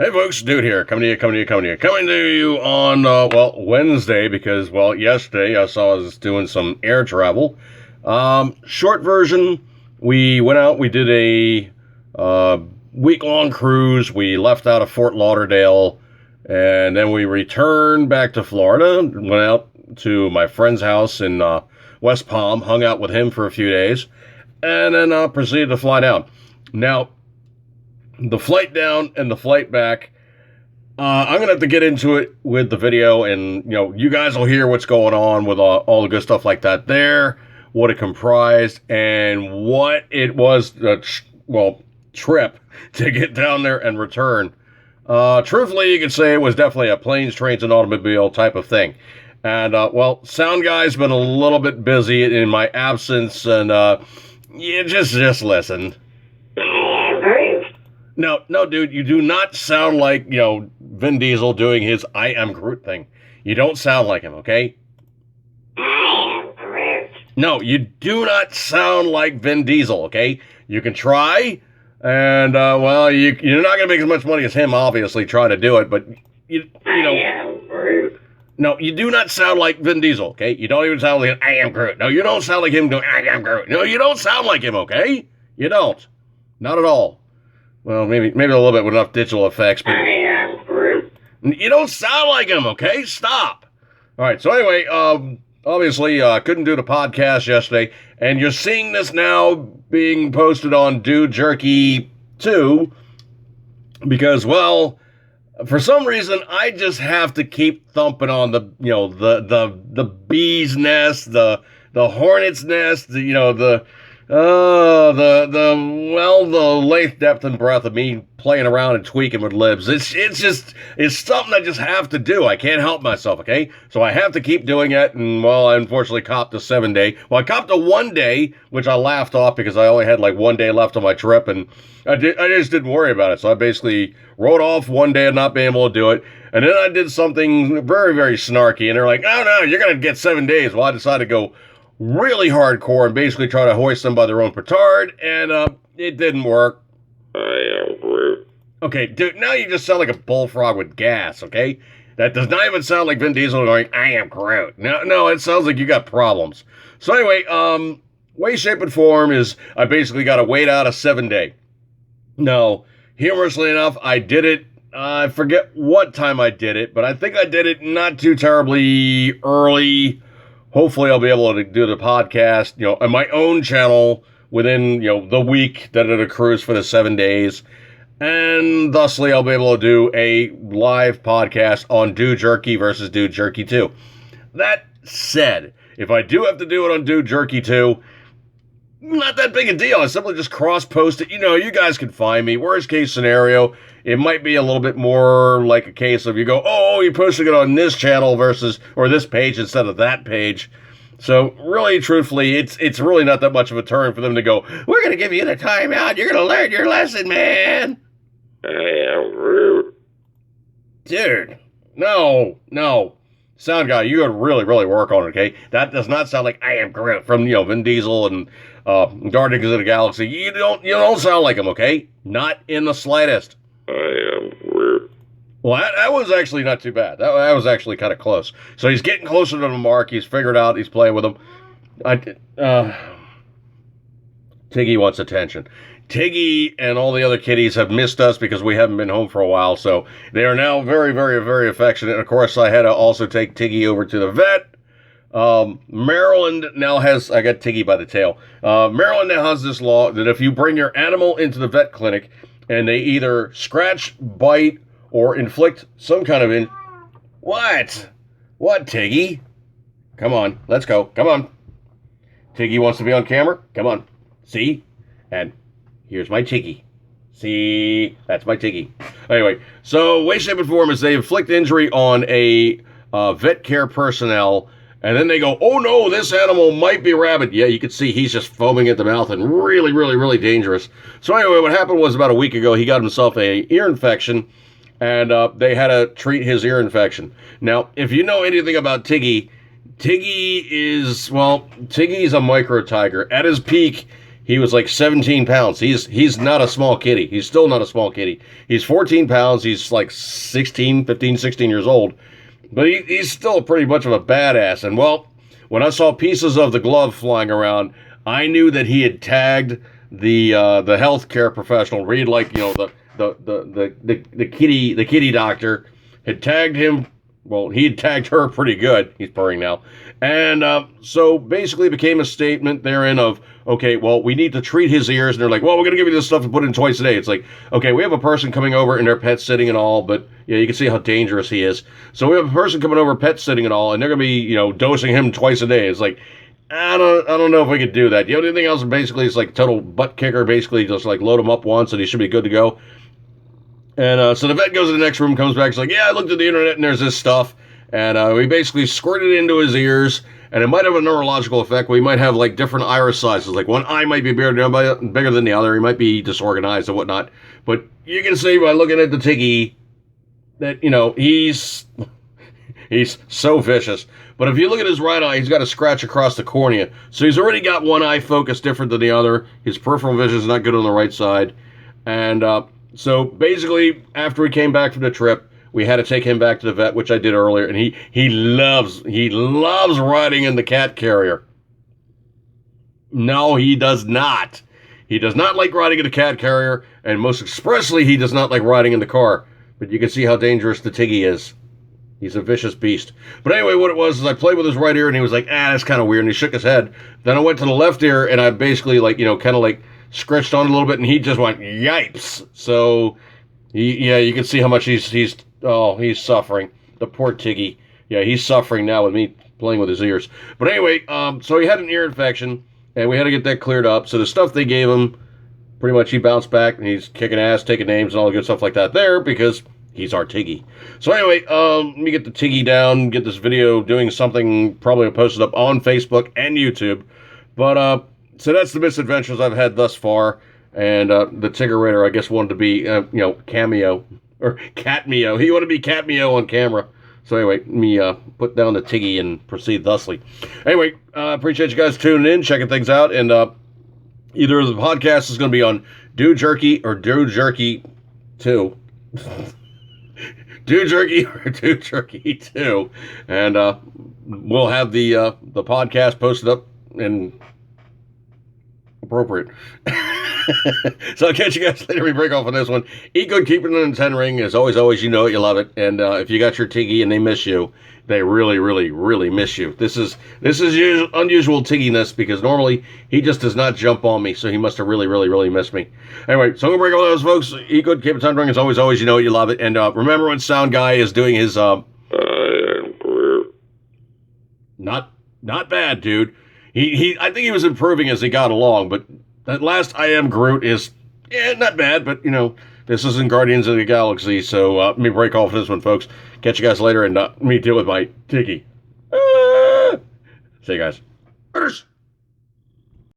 Hey folks, Dude here, coming to you on, Wednesday, because, yesterday I was doing some air travel. Short version, we went out, we did a, week-long cruise, we left out of Fort Lauderdale, and then we returned back to Florida, went out to my friend's house in, West Palm, hung out with him for a few days, and then, proceeded to fly down. Now, the flight down and the flight back, I'm going to have to get into it with the video, and, you guys will hear what's going on with all the good stuff like that there, what it comprised, and what it was, trip to get down there and return. Truthfully, you could say it was definitely a planes, trains, and automobile type of thing. And, sound guy's been a little bit busy in my absence, and, just listen. No, dude, you do not sound like, Vin Diesel doing his I am Groot thing. You don't sound like him, okay? I am Groot. No, you do not sound like Vin Diesel, okay? You can try, and, you're not going to make as much money as him, obviously, trying to do it, but, I am Groot. No, you do not sound like Vin Diesel, okay? You don't even sound like I am Groot. No, you don't sound like him doing I am Groot. No, you don't sound like him, okay? You don't. Not at all. Well, maybe a little bit with enough digital effects, but I am Groot. you don't sound like him, okay? Stop. All right, so anyway, obviously, couldn't do the podcast yesterday, and you're seeing this now being posted on Dude Jerky 2, because, for some reason, I just have to keep thumping on the bee's nest, the hornet's nest, the length, depth, and breadth of me playing around and tweaking with libs. It's something I just have to do. I can't help myself, okay? So I have to keep doing it, and, I unfortunately copped a 7-day. Well, I copped a 1-day, which I laughed off because I only had, 1 day left on my trip, and I just didn't worry about it. So I basically wrote off 1 day of not being able to do it, and then I did something very, very snarky, and they're like, oh, no, you're going to get 7 days. Well, I decided to go really hardcore and basically try to hoist them by their own petard, and it didn't work. I am Groot. Okay, dude, now you just sound like a bullfrog with gas, okay? That does not even sound like Vin Diesel going, I am Groot. No, it sounds like you got problems. So anyway, way, shape, and form is I basically got to wait out a 7-day. Now, humorously enough, I did it, I forget what time I did it, but I think I did it not too terribly early. Hopefully I'll be able to do the podcast, on my own channel within, the week that it accrues for the 7 days. And thusly I'll be able to do a live podcast on Dude Jerky versus Dude Jerky 2. That said, if I do have to do it on Dude Jerky 2, not that big a deal. I simply just cross-post it. You guys can find me. Worst case scenario, it might be a little bit more like a case of you go, you're posting it on this channel or this page instead of that page. So really, truthfully, it's really not that much of a turn for them to go, we're going to give you the timeout. You're going to learn your lesson, man. I am Groot. Dude, no. Sound guy, you got to really, really work on it, okay? That does not sound like I am Groot from, Vin Diesel and Guardians of the Galaxy. You don't sound like him, okay? Not in the slightest. I am Groot. Well, that was actually not too bad. That was actually kind of close. So he's getting closer to the mark. He's figured out. He's playing with him. Tiggy wants attention. Tiggy and all the other kitties have missed us because we haven't been home for a while, so they are now very, very, very affectionate. And of course, I had to also take Tiggy over to the vet. Maryland now has, I got Tiggy by the tail. Maryland now has this law that if you bring your animal into the vet clinic and they either scratch, bite, or inflict some kind of What? What, Tiggy? Come on, let's go. Come on. Tiggy wants to be on camera? Come on. See? And here's my Tiggy. See? That's my Tiggy. Anyway, so way, shape, and form is they inflict injury on a vet care personnel, and then they go, oh no, this animal might be rabid. Yeah, you can see he's just foaming at the mouth and really, really, really dangerous. So anyway, what happened was about a week ago, he got himself a ear infection, and they had to treat his ear infection. Now, if you know anything about Tiggy, Tiggy's a micro tiger. At his peak, he was like 17 pounds. He's not a small kitty. He's still not a small kitty. He's 14 pounds. He's like 16 years old. But he's still pretty much of a badass. And well, when I saw pieces of the glove flying around, I knew that he had tagged the healthcare professional. Read like, you know, the kitty doctor had tagged him. Well, he had tagged her pretty good. He's purring now. And so basically it became a statement therein of, okay, well, we need to treat his ears. And they're like, well, we're going to give you this stuff to put in twice a day. It's like, okay, we have a person coming over and they're pet sitting and all, but yeah, you can see how dangerous he is. So we have a person coming over pet sitting and all, and they're going to be, you know, dosing him twice a day. It's like, I don't know if we could do that. The only thing else basically is like total butt kicker, basically just like load him up once and he should be good to go. And so the vet goes to the next room, comes back, he's like, yeah, I looked at the internet and there's this stuff. And we basically squirted it into his ears, and it might have a neurological effect. We might have like different iris sizes. Like one eye might be bigger than the other. He might be disorganized and whatnot. But you can see by looking at the Tiggy that, you know, he's so vicious. But if you look at his right eye, he's got a scratch across the cornea. So he's already got one eye focus different than the other. His peripheral vision is not good on the right side. And so basically, after we came back from the trip, we had to take him back to the vet, which I did earlier, and he loves riding in the cat carrier. No, he does not. He does not like riding in a cat carrier, and most expressly, he does not like riding in the car. But you can see how dangerous the Tiggy is. He's a vicious beast. But anyway, what it was is I played with his right ear, and he was like, that's kind of weird, and he shook his head. Then I went to the left ear, and I basically, like, you know, kind of like scratched on it a little bit, and he just went, yipes. So, you can see how much he's suffering. The poor Tiggy. Yeah, he's suffering now with me playing with his ears. But anyway, so he had an ear infection, and we had to get that cleared up. So the stuff they gave him, pretty much he bounced back, and he's kicking ass, taking names, and all the good stuff like that there, because he's our Tiggy. So anyway, let me get the Tiggy down, get this video doing something, probably posted up on Facebook and YouTube. But, so that's the misadventures I've had thus far. And the Tigger Raider, I guess, wanted to be, cameo. Or Catmeo. He wanted to be Catmeo on camera. So anyway, me put down the Tiggy and proceed thusly. Anyway, appreciate you guys tuning in, checking things out. And either the podcast is going to be on Do Jerky or Do Jerky 2. Do Jerky or Do Jerky 2. And we'll have the podcast posted up in appropriate. So I'll catch you guys later. We break off on this one. Eat good, keep it in the 10 ring. As always, you know it, you love it. And if you got your Tiggy and they miss you, they really, really, really miss you. This is unusual Tigginess because normally he just does not jump on me. So he must have really, really, really missed me. Anyway, so I'm going to break all those, folks. Eat good, keep it 10 ring. As always, you know it, you love it. And remember when Sound Guy is doing his... I am Groot. Not bad, dude. I think he was improving as he got along, but that last I Am Groot is, not bad, but, you know, this isn't Guardians of the Galaxy, so let me break off this one, folks. Catch you guys later, and let me deal with my Tiggy. See you guys. Later.